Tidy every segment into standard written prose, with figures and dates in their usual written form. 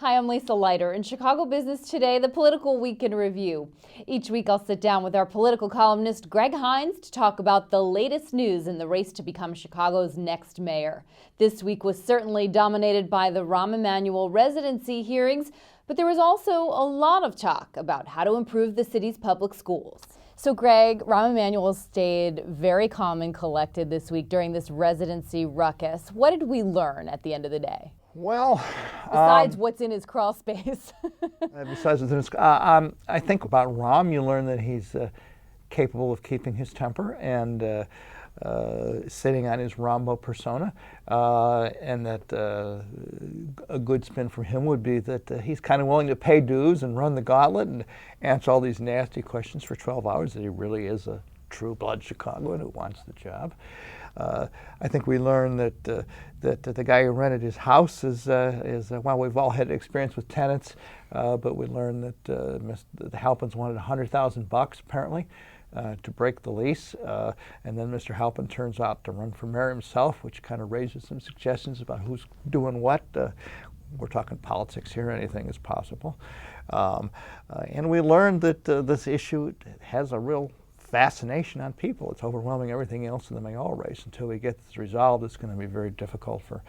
Hi, I'm Lisa Leiter. In Chicago Business Today, the Political Week in Review. Each week I'll sit down with our political columnist Greg Hines to talk about the latest news in the race to become Chicago's next mayor. This week was certainly dominated by the Rahm Emanuel residency hearings, but there was also a lot of talk about how to improve the city's public schools. So Greg, Rahm Emanuel stayed very calm and collected this week during this residency ruckus. What did we learn at the end of the day? Well, besides what's in his crawl space. I think about Rahm, you learn that he's capable of keeping his temper and sitting on his Rambo persona, and that a good spin for him would be that he's kind of willing to pay dues and run the gauntlet and answer all these nasty questions for 12 hours, that he really is a true-blood Chicagoan who wants the job. I think we learned that the guy who rented his house is well, we've all had experience with tenants, but we learned that the Halpins wanted $100,000 apparently to break the lease, and then Mr. Halpin turns out to run for mayor himself, which kind of raises some suggestions about who's doing what. We're talking politics here, anything is possible. And we learned that this issue has a real fascination on people. It's overwhelming everything else in the mayoral race. Until we get this resolved, it's going to be very difficult for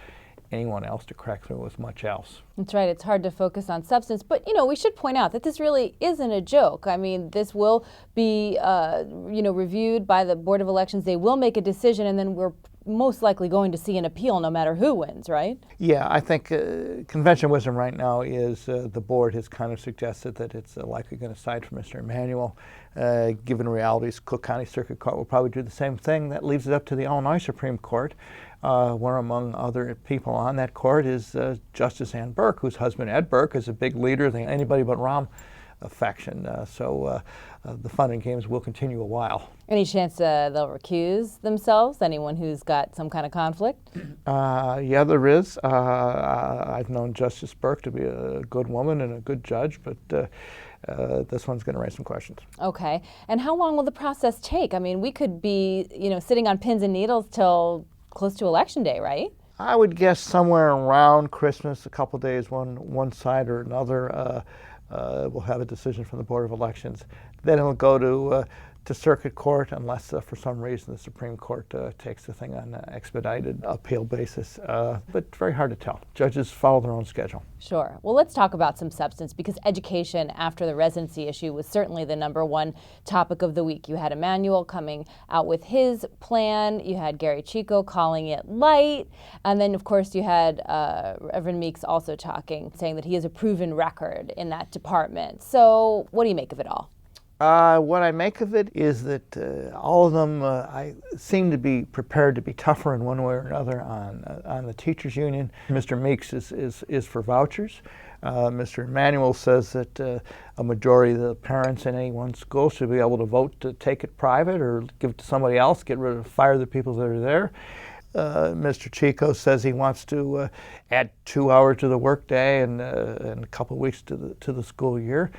anyone else to crack through with much else. That's right. It's hard to focus on substance. But, we should point out that this really isn't a joke. I mean, this will be, reviewed by the Board of Elections. They will make a decision, and then we're most likely going to see an appeal no matter who wins, right? Yeah, I think convention wisdom right now is the board has kind of suggested that it's likely going to side for Mr. Emanuel. Given realities, Cook County Circuit Court will probably do the same thing. That leaves it up to the Illinois Supreme Court, where among other people on that court is Justice Ann Burke, whose husband Ed Burke is a big leader of the anybody but Rahm faction. So the fun and games will continue a while. Any chance they'll recuse themselves? Anyone who's got some kind of conflict? Yeah, there is. I've known Justice Burke to be a good woman and a good judge, but this one's going to raise some questions. Okay. And how long will the process take? I mean, we could be, sitting on pins and needles till close to Election Day, right? I would guess somewhere around Christmas, a couple days, one side or another. We'll have a decision from the Board of Elections. Then it'll go to circuit court unless for some reason the Supreme Court takes the thing on an expedited appeal basis. But very hard to tell. Judges follow their own schedule. Sure. Well, let's talk about some substance, because education after the residency issue was certainly the #1 topic of the week. You had Emanuel coming out with his plan. You had Gary Chico calling it light. And then, of course, you had Reverend Meeks also talking, saying that he has a proven record in that department. So what do you make of it all? What I make of it is that all of them I seem to be prepared to be tougher in one way or another on the teachers union. Mr. Meeks is for vouchers. Mr. Emanuel says that a majority of the parents in any one school should be able to vote to take it private or give it to somebody else, fire the people that are there. Mr. Chico says he wants to add 2 hours to the workday and a couple of weeks to the school year.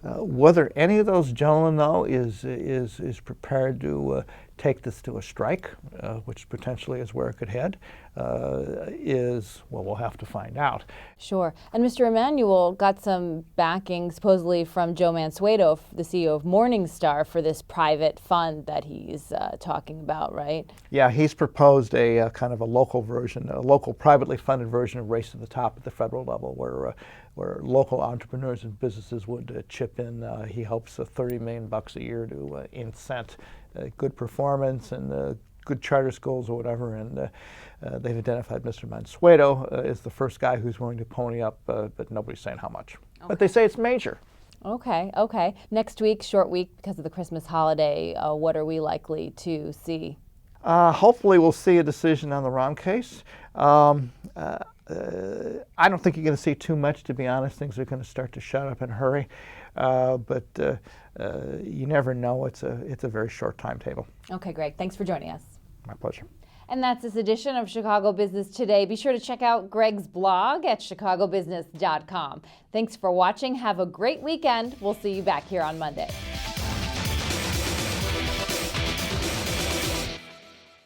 Whether any of those gentlemen, though, is prepared to take this to a strike, which potentially is where it could head, we'll have to find out. Sure. And Mr. Emanuel got some backing, supposedly, from Joe Mansueto, the CEO of Morningstar, for this private fund that he's talking about, right? Yeah, he's proposed a kind of a local version, a local privately funded version of Race to the Top at the federal level, where local entrepreneurs and businesses would chip in. He hopes $30 million a year to incent good performance and good charter schools or whatever. And they've identified Mr. Mansueto as the first guy who's willing to pony up, but nobody's saying how much. Okay. But they say it's major. Okay. Next week, short week because of the Christmas holiday, what are we likely to see? Hopefully we'll see a decision on the Rahm case. I don't think you're going to see too much, to be honest. Things are going to start to shut up in a hurry. But you never know. It's a very short timetable. Okay, Greg. Thanks for joining us. My pleasure. And that's this edition of Chicago Business Today. Be sure to check out Greg's blog at chicagobusiness.com. Thanks for watching. Have a great weekend. We'll see you back here on Monday.